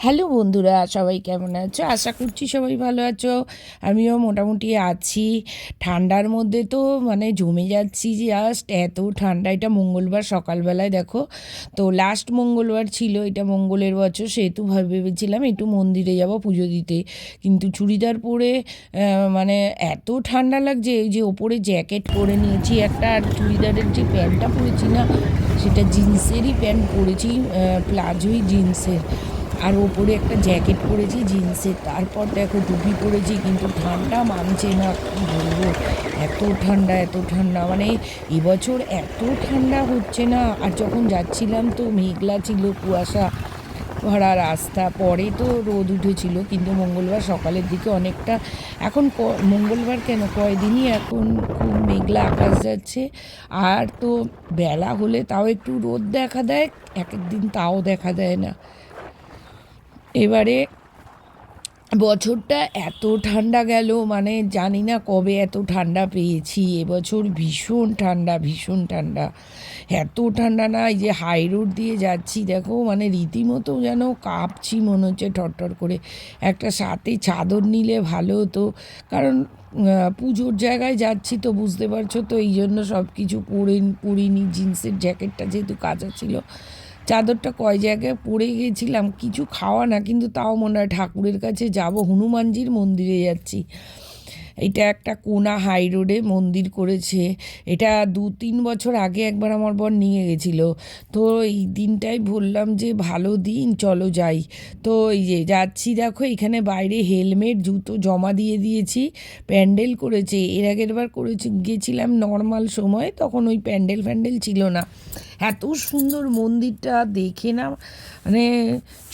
Hello বন্ধুরা, সবাই কেমন আছো? আশা করছি সবাই ভালো আছো। আমিও মোটামুটি আছি। ঠান্ডার মধ্যে তো জমে যাচ্ছি, জাস্ট এত ঠান্ডা। এটা মঙ্গলবার সকালবেলায় দেখো, তো লাস্ট মঙ্গলবার ছিল, এটা মঙ্গলের বছর, সেহেতু ভেবেছিলাম একটু মন্দিরে যাব পুজো দিতে, কিন্তু চুড়িদার পরে এত ঠান্ডা লাগছে, ওই যে ওপরে জ্যাকেট পরে নিয়েছি একটা, আর চুড়িদারের যে প্যান্টটা পরেছি না, সেটা জিন্সেরই প্যান্ট পরেছি, প্লাজোই জিন্সের, আর ওপরে একটা জ্যাকেট পরেছি জিন্সের। তারপর দেখো টুপি পরেছি, কিন্তু ঠান্ডা মানছে না, কী বলবো, এত ঠান্ডা এত ঠান্ডা, এবছর এত ঠান্ডা হচ্ছে না। আর যখন যাচ্ছিলাম তো মেঘলা ছিল, কুয়াশা ভরা রাস্তা, পরে তো রোদ উঠেছিল, কিন্তু মঙ্গলবার সকালের দিকে অনেকটা, এখন মঙ্গলবার কেন কয়দিনই এখন খুব মেঘলা আকাশ যাচ্ছে। আর তো বেলা হলে তাও একটু রোদ দেখা দেয়, এক এক দিন তাও দেখা দেয় না। এবারে বছরটা এত ঠান্ডা গেল, জানি না কবে এত ঠান্ডা পেয়েছি। এবছর ভীষণ ঠান্ডা, ভীষণ ঠান্ডা, এত ঠান্ডা না, এই যে হাই রোড দিয়ে যাচ্ছি দেখো, রীতিমতো যেন কাঁপছি, মনে হচ্ছে টরটর করে। একটা সাথে চাদর নিলে ভালো হতো, কারণ পুজোর জায়গায় যাচ্ছি তো, বুঝতে পারছো তো, এই জন্য সব কিছু পরিনি। জিন্সের জ্যাকেটটা যেহেতু কাচা ছিল, চাদরটা কয় জায়গায় পড়ে গেছিলাম, কিছু খাওয়া না, কিন্তু তাও মনে হয় ঠাকুরের কাছে যাব, হনুমানজির মন্দিরে যাচ্ছি। এটা একটা কোনা হাই রোডে মন্দির করেছে, এটা 2-3 বছর আগে একবার আমার বর নিয়ে গেছিলো। তো এই দিনটাই বললাম যে ভালো দিন, চলো যাই। তো এই যে যাচ্ছি দেখো, এখানে বাইরে হেলমেট জুতো জমা দিয়ে দিয়েছি, প্যান্ডেল করেছে। এর আগের বার গেছিলাম নর্মাল সময়, তখন ওই প্যান্ডেল ফ্যান্ডেল ছিল না। এত সুন্দর মন্দিরটা দেখে না, মানে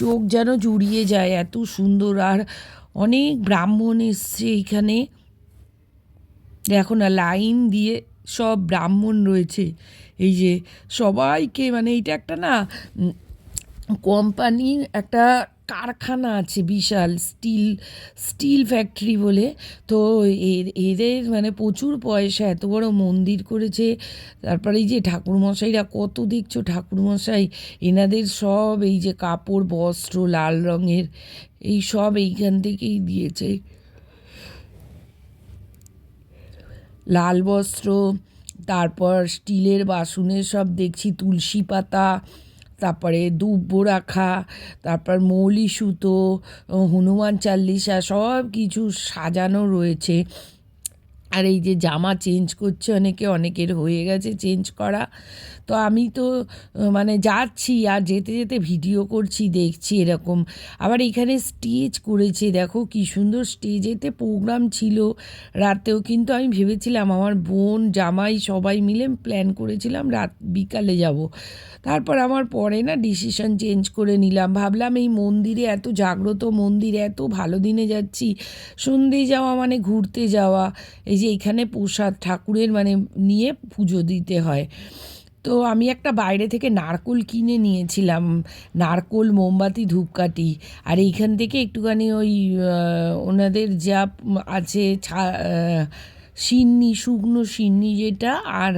চোখ যেন জুড়িয়ে যায়, এত সুন্দর। আর অনেক ব্রাহ্মণ এসছে এইখানে, দেখো না, লাইন দিয়ে সব ব্রাহ্মণ রয়েছে। এই যে সবাইকে, এইটা একটা না, কোম্পানির একটা কারখানা আছে বিশাল, স্টিল ফ্যাক্টরি বলে। তো এদের প্রচুর পয়সা, এত বড় মন্দির করেছে। তারপরে এই যে ঠাকুরমশাইরা কত দেখছো, ঠাকুরমশাই এনাদের সব এই যে কাপড় বস্ত্র লাল রঙের, এই সব এইখান থেকেই দিয়েছে, লাল বস্ত্র। তারপর স্টিলের বাসনের সব দেখছি, তুলসী পাতা, তারপরে দুব্বো রাখা, তারপর মৌলি সুতো, হনুমান চাল্লিশা, সব কিছু সাজানো রয়েছে। আর এই যে জামা চেঞ্জ করছে অনেকে, অনেকের হয়ে গেছে চেঞ্জ করা। তো আমি তো যাচ্ছি, আর যেতে যেতে ভিডিও করছি, দেখছি এরকম। আবার এখানে স্টেজ করেছে, দেখো কি সুন্দর, স্টেজেতে প্রোগ্রাম ছিল রাতেও, কিন্তু আমি ভেবেছিলাম, আমার বোন জামাই সবাই মিলে প্ল্যান করেছিলাম রাত বিকালে যাব। তারপর আমার পরে না ডিসিশন চেঞ্জ করে নিলাম, ভাবলাম এই মন্দিরে, এত জাগ্রত মন্দির, এত ভালো দিনে যাচ্ছি, সন্ধে যাওয়া ঘুরতে যাওয়া। এই যে এখানে প্রসাদ ঠাকুরের নিয়ে পুজো দিতে হয়। তো আমি একটা বাইরে থেকে নারকোল কিনে নিয়েছিলাম, নারকোল, মোমবাতি, ধূপকাঠি। আর এইখান থেকে একটুখানি ওই ওনাদের যা আছে সিন্নি, শুকনো সিন্নি যেটা, আর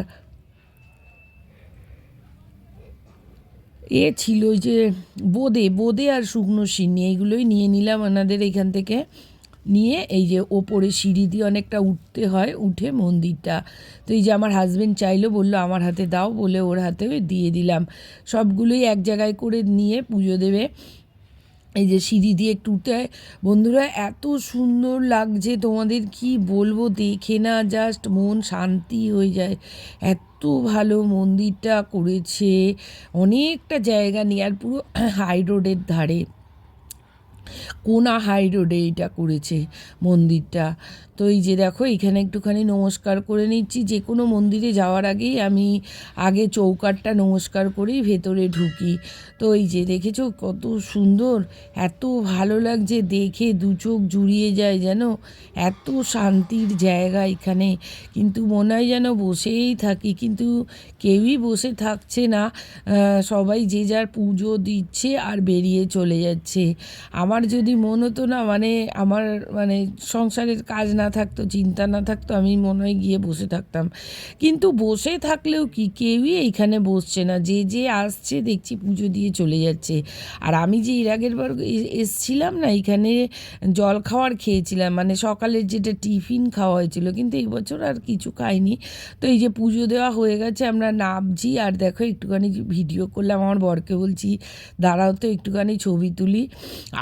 ছিল ওই যে বোঁদে বোঁদে আর শুকনো সিন্নি, এইগুলোই নিয়ে নিলাম ওনাদের এইখান থেকে। নিয়ে এই যে ওপরে সিঁড়ি দিয়ে অনেকটা উঠতে হয়, উঠে মন্দিরটা। তো এই যে আমার হাজব্যান্ড চাইলো, বললো আমার হাতে দাও, বলে ওর হাতে দিয়ে দিলাম। সবগুলোই এক জায়গায় করে নিয়ে পুজো দেবে। এই যে সিঁড়ি দিয়ে একটু উঠতে হয়। বন্ধুরা, এত সুন্দর লাগছে, তোমাদের কি বলবো, দেখে না জাস্ট মন শান্তি হয়ে যায়, এত ভালো মন্দিরটা করেছে। অনেকটা জায়গা নিয়ে, আর পুরো হাই রোডের ধারে, কোনা হাই রোডে এটা করেছে মন্দিরটা। তো এই যে দেখো, এখানে একটুখানি নমস্কার করে নিচ্ছি। যে কোনো মন্দিরে যাওয়ার আগেই আমি আগে চৌকাঠটা নমস্কার করেই ভেতরে ঢুকি। তো এই যে দেখেছো কত সুন্দর, এত ভালো লাগছে দেখে, দু চোখ জুড়িয়ে যায় যেন, এত শান্তির জায়গা এখানে। কিন্তু মনে হয় যেন বসেই থাকি, কিন্তু কেউই বসে থাকছে না, সবাই যে যার পুজো দিচ্ছে আর বেরিয়ে চলে যাচ্ছে। আমার যদি মন হতো না, আমার সংসারের কাজ না থাকতো, চিন্তা না থাকতো, আমি মনে হয় গিয়ে বসে থাকতাম। কিন্তু বসে থাকলেও কি, কেউই এইখানে বসছে না, যে যে আসছে দেখছি পুজো দিয়ে চলে যাচ্ছে। আর আমি যে এর আগের বার এসছিলাম না, এইখানে জল খাওয়ার খেয়েছিলাম, মানে সকালের যেটা টিফিন খাওয়া হয়েছিল, কিন্তু এই বছর আর কিছু খাইনি। তো এই যে পুজো দেওয়া হয়ে গেছে, আমরা নামছি, আর দেখো একটুখানি ভিডিও করলাম, আমার বরকে বলছি দাঁড়াও তো একটুখানি ছবি তুলি।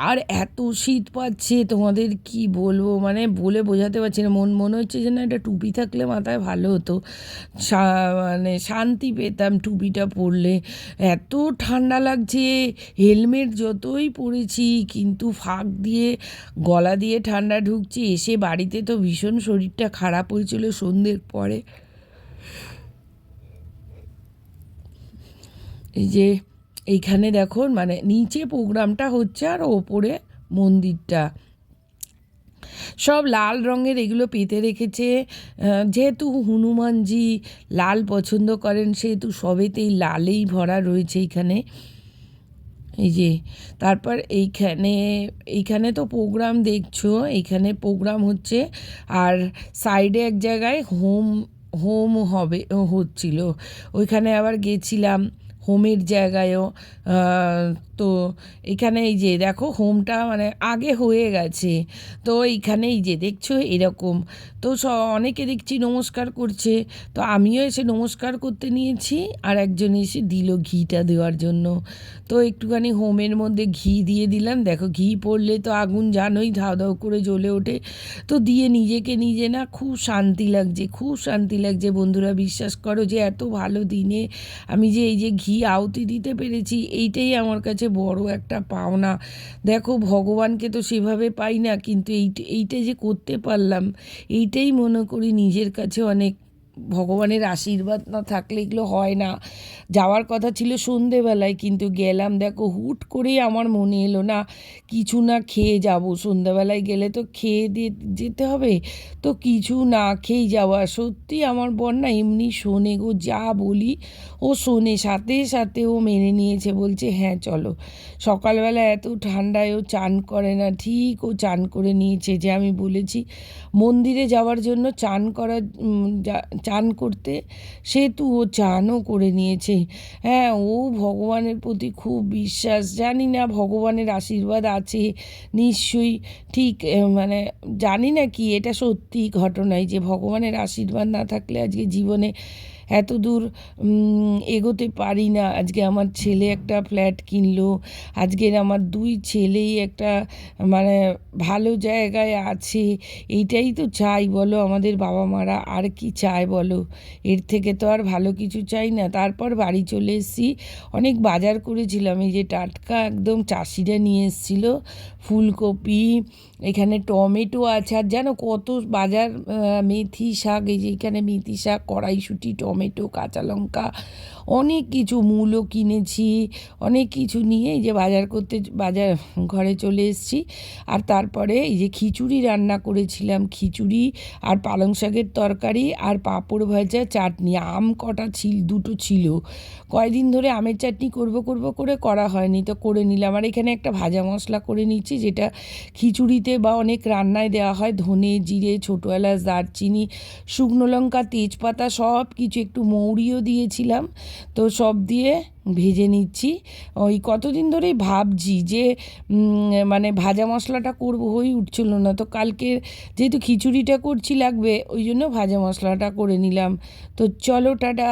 আর এত শীত পাচ্ছে তোমাদের কি বলবো, মানে বলে বোঝাতে পারছি না। মনে হচ্ছে যে না, একটা টুপি থাকলে মাথায় ভালো হতো, মানে শান্তি পেতাম টুপিটা পরলে। এত ঠান্ডা লাগছে, হেলমেট যতই পরেছি কিন্তু ফাঁক দিয়ে গলা দিয়ে ঠান্ডা ঢুকছে। এসে বাড়িতে তো ভীষণ শরীরটা খারাপ হয়েছিল সন্ধ্যের পরে। এই যে এইখানে দেখো, মানে নিচে প্রোগ্রামটা হচ্ছে আর ওপরে মন্দিরটা, সব লাল রঙের এগুলো পেতে রেখেছে। যেহেতু হনুমানজি লাল পছন্দ করেন, সেহেতু সবেতেই লালেই ভরা রয়েছে এইখানে। এই যে তারপর এইখানে তো প্রোগ্রাম দেখছো, এইখানে প্রোগ্রাম হচ্ছে। আর সাইডে এক জায়গায় হোম হোম হবে হচ্ছিল, ওইখানে আবার গেছিলাম হোমের জায়গায়ও। তো এখানে এই যে দেখো হোমটা মানে আগে হয়ে গেছে। তো এইখানে এই যে দেখছো এরকম, তো অনেকে দেখছি নমস্কার করছে, তো আমিও এসে নমস্কার করতে নিয়েছি, আর একজন এসে দিল ঘিটা দেওয়ার জন্য। তো একটুখানি হোমের মধ্যে ঘি দিয়ে দিলাম। দেখো ঘি পড়লে তো আগুন জানোই ধাও ধাও করে জ্বলে ওঠে। তো দিয়ে নিজেকে নিজে না খুব শান্তি লাগছে, খুব শান্তি লাগছে বন্ধুরা। বিশ্বাস করো যে এত ভালো দিনে আমি যে এই যে ঘি আহুতি দিতে পেরেছি, এইটাই আমার কাছে বড় একটা পাওনা। দেখো ভগবানকে তো সেভাবে পাই না, কিন্তু এইটা যে করতে পারলাম, এইটাই মনে করি নিজের কাছে অনেক। ভগবানের আশীর্বাদ না থাকলে এগুলো হয় না। যাওয়ার কথা ছিল সন্ধেবেলায়, কিন্তু গেলাম, দেখো হুট করেই আমার মনে এলো না কিছু না খেয়ে যাব, সন্ধেবেলায় গেলে তো খেয়ে দিয়ে যেতে হবে, তো কিছু না খেয়েই যাওয়া। সত্যি আমার বর না এমনি শোনে গো, যা বলি ও শোনে, সাথে সাথে ও মেনে নিয়েছে, বলছে হ্যাঁ চলো। সকালবেলা এত ঠান্ডায় ও চান করে না, ঠিক ও চান করে নিয়েছে। যে আমি বলেছি মন্দিরে যাওয়ার জন্য চান করতে, সেহেতু ও চানও করে নিয়েছে। হ্যাঁ, ও ভগবানের প্রতি খুব বিশ্বাস, জানি না ভগবানের আশীর্বাদ আছে নিশ্চয়ই। ঠিক মানে জানি না কি এটা সত্যি ঘটনাই, যে ভগবানের আশীর্বাদ না থাকলে আজকে জীবনে এত দূর এগোতে পারি না। আজকে আমার ছেলে একটা ফ্ল্যাট কিনলো, আজকের আমার দুই ছেলেই একটা মানে ভালো জায়গায় আছে। এইটাই তো চাই বলো, আমাদের বাবা মারা আর কি চায় বলো, এর থেকে তো আর ভালো কিছু চাই না। তারপর বাড়ি চলে এসেছি, অনেক বাজার করেছিলাম, এই যে টাটকা একদম চাষিরা নিয়ে এসেছিলো ফুলকপি, এখানে টমেটো আছে, আর জানো কত বাজার, মেথি শাক, এই যে এখানে মেথি শাক, কড়াইশুঁটি, টমেটো, কাঁচা লঙ্কা, অনেক কিছু, মূলও কিনেছি, অনেক কিছু নিয়ে এই যে বাজার ঘরে চলে এসেছি। আর তারপরে এই যে খিচুড়ি রান্না করেছিলাম, খিচুড়ি আর পালং শাকের তরকারি আর পাঁপড় ভাজা, চাটনি, আম কটা দুটো ছিল। কয়দিন ধরে আমের চাটনি করব করে করা হয়নি, তো করে নিলাম। আর এখানে একটা ভাজা মশলা করে নিচ্ছি, যেটা খিচুড়িতে বা অনেক রান্নায় দেওয়া হয়, ধনে, জিরে, ছোটো এলাচ, দারচিনি, শুকনো লঙ্কা, তেজপাতা, সব কিছু, একটু মৌরিও দিয়েছিলাম। তো সব দিয়ে ভেজে নিচ্ছি। ওই কতদিন ধরেই ভাবছি যে মানে ভাজা মশলাটা করব, হয়ে উঠছিল না। তো কালকে যেহেতু খিচুড়িটা করছি লাগবে, ওই জন্য ভাজা মশলাটা করে নিলাম। তো চলো টাটা।